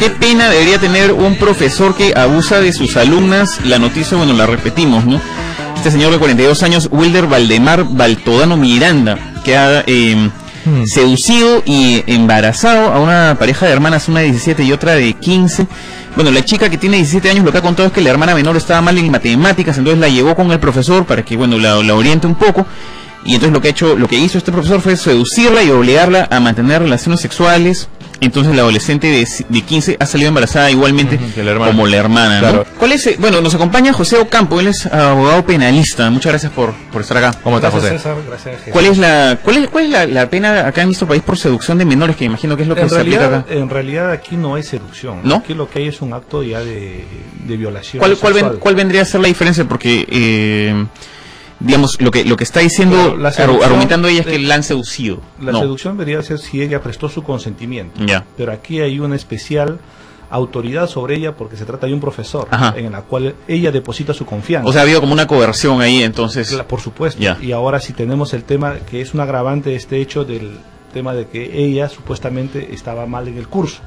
¿Qué pena debería tener un profesor que abusa de sus alumnas? La noticia, bueno, la repetimos, ¿no? Este señor de 42 años, Wilder Valdemar Baltodano Miranda, que ha seducido y embarazado a una pareja de hermanas, una de 17 y otra de 15. Bueno, la chica que tiene 17 años lo que ha contado es que la hermana menor estaba mal en matemáticas, entonces la llevó con el profesor para que, bueno, la oriente un poco. Y entonces lo que hizo este profesor fue seducirla y obligarla a mantener relaciones sexuales. Entonces la adolescente de 15 ha salido embarazada igualmente como la hermana, ¿no? Claro. ¿Cuál es? Bueno, nos acompaña José Ocampo, él es abogado penalista. Muchas gracias por estar acá. ¿Cómo estás, José? César, gracias, Jesús. ¿Cuál es la pena acá en nuestro país por seducción de menores, que imagino que es lo que se aplica acá? En realidad aquí no hay seducción, ¿no? Aquí lo que hay es un acto ya de violación. ¿Cuál vendría a ser la diferencia? Porque digamos, lo que está diciendo, argumentando ella es que la han seducido. La seducción debería ser si ella prestó su consentimiento. Ya. Pero aquí hay una especial autoridad sobre ella porque se trata de un profesor. Ajá. En la cual ella deposita su confianza. O sea, ha habido como una coerción ahí, entonces. Por supuesto. Ya. Y ahora si tenemos el tema que es un agravante de este hecho del tema de que ella supuestamente estaba mal en el curso.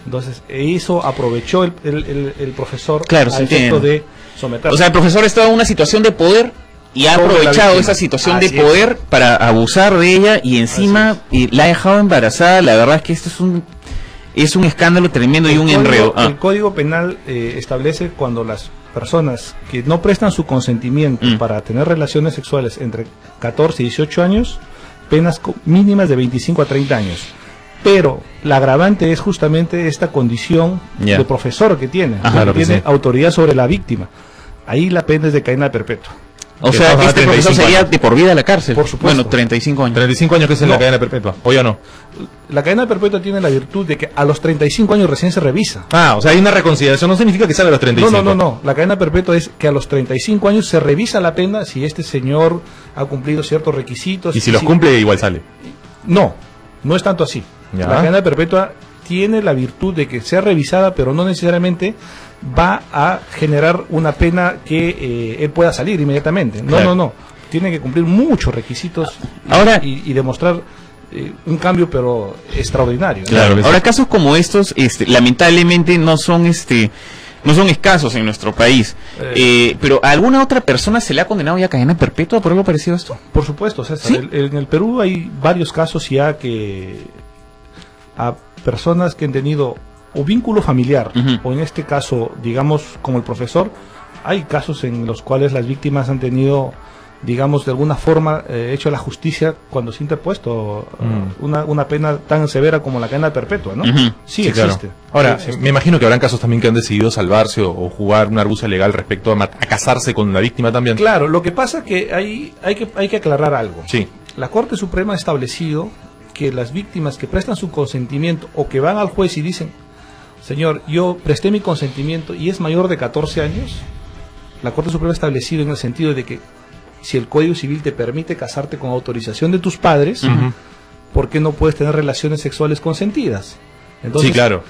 Entonces, eso aprovechó el profesor al efecto de someterla. O sea, el profesor estaba en una situación de poder y ha aprovechado esa situación de poder para abusar de ella y encima la ha dejado embarazada. La verdad es que esto es un escándalo tremendo y un enredo. El Código Penal establece cuando las personas que no prestan su consentimiento para tener relaciones sexuales entre 14 y 18 años, penas mínimas de 25 a 30 años. Pero la agravante es justamente esta condición de profesor que tiene, tiene autoridad sobre la víctima. Ahí la pena es de cadena perpetua. O sea, que este profesor sería de por vida a la cárcel. Por supuesto. Bueno, 35 años. 35 años que es la cadena perpetua, ¿o ya no? La cadena perpetua tiene la virtud de que a los 35 años recién se revisa. Ah, o sea, hay una reconsideración, no significa que salga a los 35. No. La cadena perpetua es que a los 35 años se revisa la pena si este señor ha cumplido ciertos requisitos. Y si los cumple, igual sale. No es tanto así. ¿Ya? La cadena perpetua tiene la virtud de que sea revisada, pero no necesariamente va a generar una pena que él pueda salir inmediatamente. No. Tiene que cumplir muchos requisitos ahora y demostrar un cambio, pero extraordinario. Claro. Ahora, casos como estos, lamentablemente no son escasos en nuestro país. Pero ¿a alguna otra persona se le ha condenado ya a cadena perpetua por algo parecido a esto? Por supuesto, César. ¿Sí? En el Perú hay varios casos ya que a personas que han tenido o vínculo familiar, o en este caso, digamos, como el profesor, hay casos en los cuales las víctimas han tenido, digamos, de alguna forma hecho la justicia cuando se ha interpuesto una pena tan severa como la cadena perpetua, ¿no? Sí, existe. Claro. Ahora, me imagino que habrán casos también que han decidido salvarse o jugar una argucia legal respecto a casarse con la víctima también. Claro, lo que pasa es que hay que aclarar algo. Sí. La Corte Suprema ha establecido que las víctimas que prestan su consentimiento o que van al juez y dicen: señor, yo presté mi consentimiento y es mayor de 14 años, la Corte Suprema ha establecido en el sentido de que si el Código Civil te permite casarte con autorización de tus padres, ¿por qué no puedes tener relaciones sexuales consentidas? Entonces, sí, claro.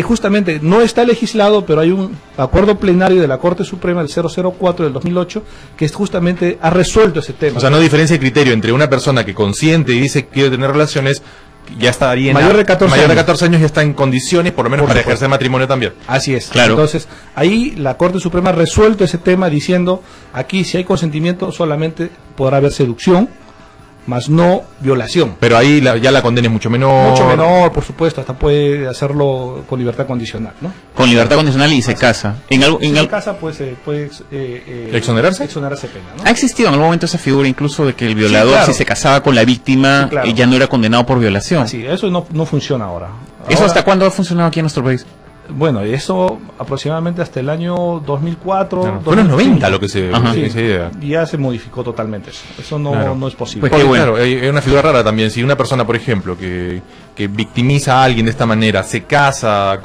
Justamente no está legislado, pero hay un acuerdo plenario de la Corte Suprema, el 004 del 2008, que justamente ha resuelto ese tema. O sea, no diferencia el criterio entre una persona que consiente y dice que quiere tener relaciones, ya estaría mayor de 14 años ya está en condiciones, por lo menos para ejercer matrimonio también. Así es. Claro. Entonces, ahí la Corte Suprema ha resuelto ese tema diciendo: aquí si hay consentimiento solamente podrá haber seducción, más no violación. Pero ahí ya la condena es mucho menor. Mucho menor, por supuesto, hasta puede hacerlo con libertad condicional, ¿no? Con libertad condicional y se casa. Si se casa, pues puede ¿exonerarse? Exonerarse pena, ¿no? ¿Ha existido en algún momento esa figura incluso de que el violador, si se casaba con la víctima, ya no era condenado por violación? Sí, eso no funciona ahora. ¿Eso hasta cuándo ha funcionado aquí en nuestro país? Bueno, eso aproximadamente hasta el año 2004. Claro. Fue en los 90 lo que se idea. Ya se modificó totalmente eso. Eso no es posible. Pues claro, hay una figura rara también. Si una persona, por ejemplo, que victimiza a alguien de esta manera, se casa,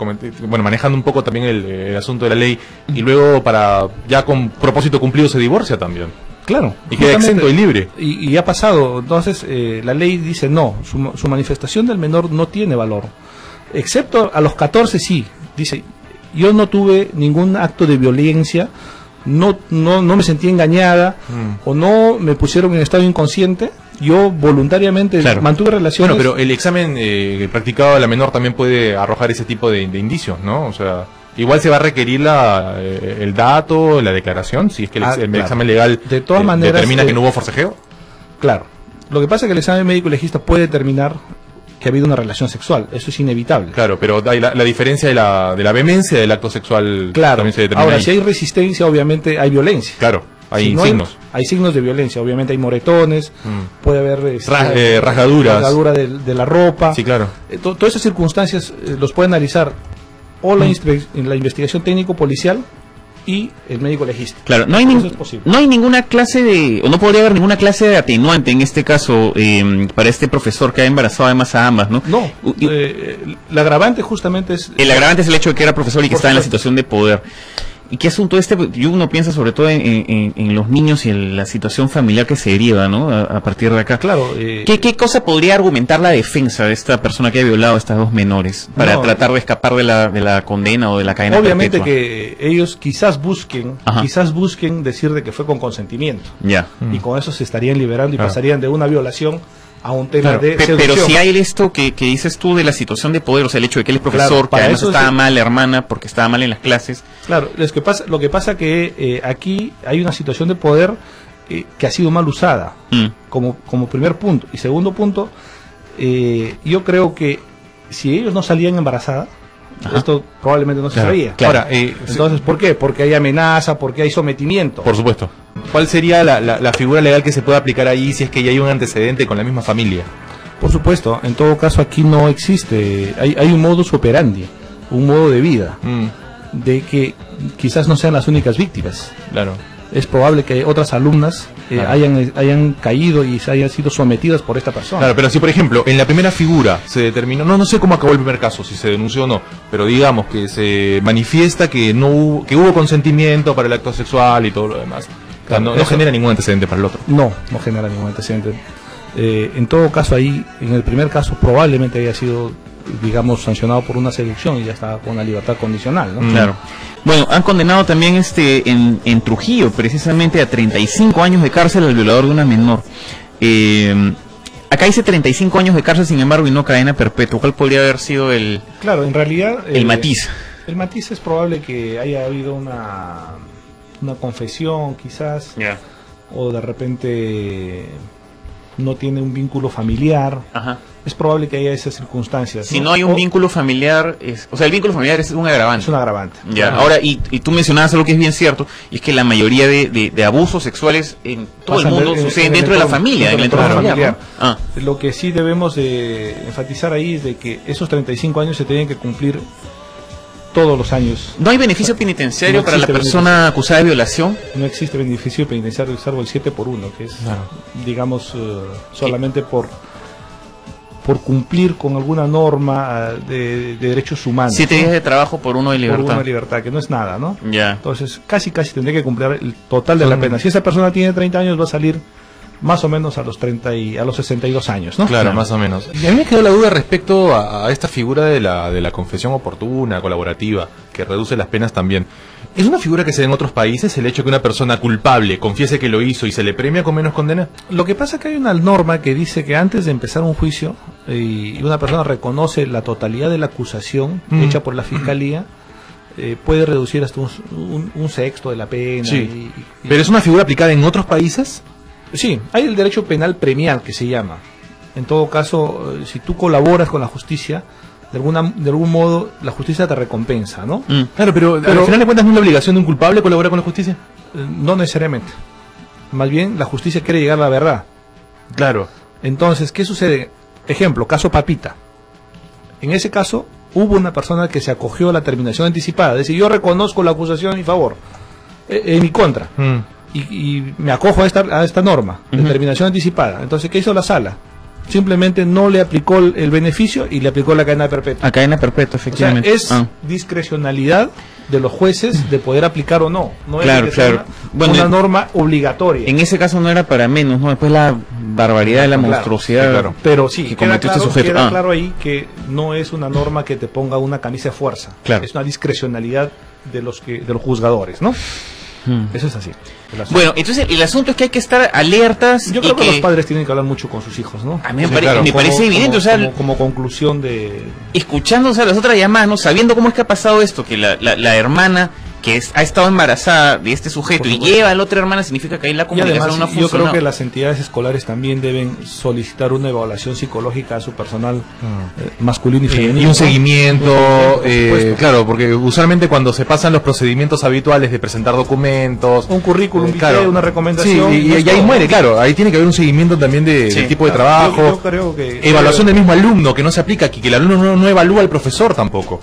manejando un poco también el asunto de la ley, y luego ya con propósito cumplido se divorcia también. Claro. Y queda exento y libre. Y ha pasado. Entonces, la ley dice no, su manifestación del menor no tiene valor. Excepto a los 14 sí. Dice: yo no tuve ningún acto de violencia, no me sentí engañada, o no me pusieron en estado inconsciente, yo voluntariamente mantuve relaciones. Bueno, pero el examen practicado a la menor también puede arrojar ese tipo de indicios, ¿no? O sea, igual se va a requerir el dato, la declaración, si es que el examen legal de todas maneras, determina que no hubo forcejeo. Claro. Lo que pasa es que el examen médico legista puede determinar que ha habido una relación sexual, eso es inevitable. Claro, pero hay la diferencia de la vehemencia del acto sexual, claro, también se determina. Ahora, ahí. Si hay resistencia, obviamente hay violencia. Claro, hay si no signos. Hay signos de violencia, obviamente hay moretones, puede haber rasgaduras. Rasgadura de la ropa. Sí, claro. Todas esas circunstancias los puede analizar o la investigación técnico-policial y el médico legista. Claro, no hay ninguna clase o no podría haber ninguna clase de atenuante en este caso para este profesor que ha embarazado además a ambas, ¿no? No, el agravante justamente es... El agravante es el hecho de que era profesor y que estaba en la situación de poder. ¿Y qué asunto uno piensa sobre todo en los niños y en la situación familiar que se deriva, ¿no? A partir de acá. Claro. ¿Qué cosa podría argumentar la defensa de esta persona que ha violado a estas dos menores para tratar de escapar de la condena o de la cadena obviamente perpetua? Que ellos quizás busquen decir de que fue con consentimiento. Ya. Y con eso se estarían liberando y pasarían de una violación a un tema de seducción. Pero si hay esto que dices tú de la situación de poder, o sea, el hecho de que él es profesor, que además estaba mal la hermana porque estaba mal en las clases. Claro, lo que pasa que aquí hay una situación de poder que ha sido mal usada, como primer punto. Y segundo punto, yo creo que si ellos no salían embarazadas, esto probablemente no se sabía. Claro. Ahora, entonces, ¿por qué? Porque hay amenaza, porque hay sometimiento. Por supuesto. ¿Cuál sería la figura legal que se puede aplicar ahí si es que ya hay un antecedente con la misma familia? Por supuesto, en todo caso aquí no existe, hay un modus operandi, un modo de vida, de que quizás no sean las únicas víctimas. Claro. Es probable que otras alumnas hayan caído y hayan sido sometidas por esta persona. Claro, pero si por ejemplo en la primera figura se determinó, no sé cómo acabó el primer caso, si se denunció o no, pero digamos que se manifiesta que hubo consentimiento para el acto sexual y todo lo demás. Claro, no genera ningún antecedente para el otro. No genera ningún antecedente. En todo caso ahí, en el primer caso probablemente haya sido, digamos, sancionado por una seducción y ya estaba con una libertad condicional, ¿no? Claro. Bueno, han condenado también en Trujillo precisamente a 35 años de cárcel al violador de una menor. Acá dice 35 años de cárcel, sin embargo, y no cadena perpetua. ¿Cuál podría haber sido el Claro, en realidad el matiz? El matiz es probable que haya habido una confesión, quizás, o de repente no tiene un vínculo familiar. Ajá. Es probable que haya esas circunstancias. Si no hay un vínculo familiar, o sea, el vínculo familiar es un agravante. Es un agravante. Ya. Ahora, y tú mencionabas algo que es bien cierto, y es que la mayoría de abusos sexuales en todo el mundo suceden dentro de la familia, en el entorno familiar, ¿no? Lo que sí debemos de enfatizar ahí es de que esos 35 años se tienen que cumplir todos los años. ¿No hay beneficio penitenciario para la persona acusada de violación? No existe beneficio penitenciario salvo el 7x1, que es, digamos, solamente por cumplir con alguna norma de derechos humanos. 7 días de trabajo por 1 de libertad. Por 1 de libertad, que no es nada, ¿no? Ya. Entonces, casi tendría que cumplir el total de la pena. Si esa persona tiene 30 años, va a salir más o menos a los 62 años, ¿no? Claro, más o menos. Y a mí me quedó la duda respecto a esta figura de la confesión oportuna, colaborativa, que reduce las penas también. ¿Es una figura que se da en otros países, el hecho que una persona culpable confiese que lo hizo y se le premia con menos condena? Lo que pasa es que hay una norma que dice que antes de empezar un juicio y una persona reconoce la totalidad de la acusación hecha por la fiscalía, puede reducir hasta un sexto de la pena. Sí. ¿Pero es una figura aplicada en otros países? Sí, hay el derecho penal premial que se llama. En todo caso, si tú colaboras con la justicia, de algún modo la justicia te recompensa, ¿no? Claro, pero al final de cuentas, ¿no es la obligación de un culpable colaborar con la justicia? No necesariamente. Más bien, la justicia quiere llegar a la verdad. Claro. Entonces, ¿qué sucede? Ejemplo, caso Papita. En ese caso, hubo una persona que se acogió a la terminación anticipada. Es decir, yo reconozco la acusación en mi favor, en mi contra. Y me acojo a esta norma de terminación anticipada. Entonces, ¿qué hizo la sala? Simplemente no le aplicó el beneficio y le aplicó la cadena perpetua. La cadena perpetua, efectivamente. O sea, es discrecionalidad de los jueces de poder aplicar o no. No claro, es claro. Una norma obligatoria. En ese caso no era para menos, ¿no? Después la barbaridad de la monstruosidad. Claro. Pero sí, que cometió este sujeto. Queda claro ahí que no es una norma que te ponga una camisa de fuerza. Claro. Es una discrecionalidad de los juzgadores, ¿no? Eso es así. Bueno, entonces el asunto es que hay que estar alertas. Yo creo que los padres tienen que hablar mucho con sus hijos, ¿no? A mí me parece evidente, o sea, como conclusión de... Escuchándose a las otras llamadas, ¿no? Sabiendo cómo es que ha pasado esto, que la hermana que ha estado embarazada de este sujeto y lleva a la otra hermana, significa que ahí la comunicación no ha funcionado. Yo creo que las entidades escolares también deben solicitar una evaluación psicológica a su personal masculino y femenino. Y un seguimiento, claro, porque usualmente cuando se pasan los procedimientos habituales de presentar documentos, un currículum, claro, una recomendación. Sí, y ahí muere, claro, ahí tiene que haber un seguimiento también del tipo de trabajo, yo creo que evaluación del mismo alumno, que no se aplica aquí, que el alumno no evalúa al profesor tampoco.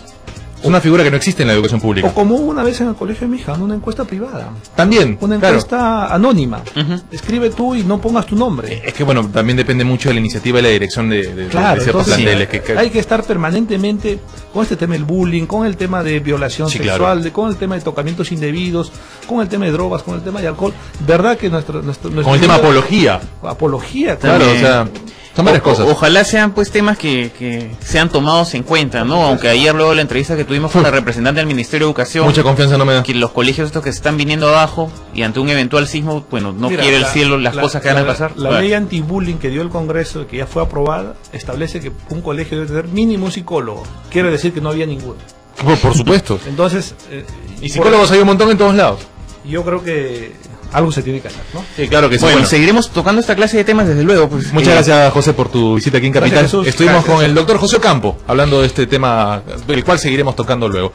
Es una figura que no existe en la educación pública. O como una vez en el colegio de mi hija, una encuesta privada. También. Una encuesta anónima. Escribe tú y no pongas tu nombre. Es que bueno, también depende mucho de la iniciativa y la dirección de ciertos planteles. Hay que estar permanentemente con este tema del bullying, con el tema de violación sexual, con el tema de tocamientos indebidos, con el tema de drogas, con el tema de alcohol. ¿Verdad que nuestro con el tema de apología. Apología, claro, o sea... Son varias cosas. Ojalá sean pues temas que sean tomados en cuenta, ¿no? Aunque ayer luego la entrevista que tuvimos con la representante del Ministerio de Educación, mucha confianza no me da. Que los colegios estos que se están viniendo abajo y ante un eventual sismo, bueno, no quiere el cielo las cosas que van a pasar. La ley anti-bullying que dio el Congreso, que ya fue aprobada, establece que un colegio debe tener mínimo un psicólogo. Quiere decir que no había ninguno. Por supuesto. Entonces... y psicólogos hay un montón en todos lados. Yo creo que algo se tiene que hacer, ¿no? Sí, claro que sí. Bueno, seguiremos tocando esta clase de temas desde luego. Pues, muchas gracias, José, por tu visita aquí en Capital. Estuvimos con el doctor José Ocampo hablando de este tema, del cual seguiremos tocando luego.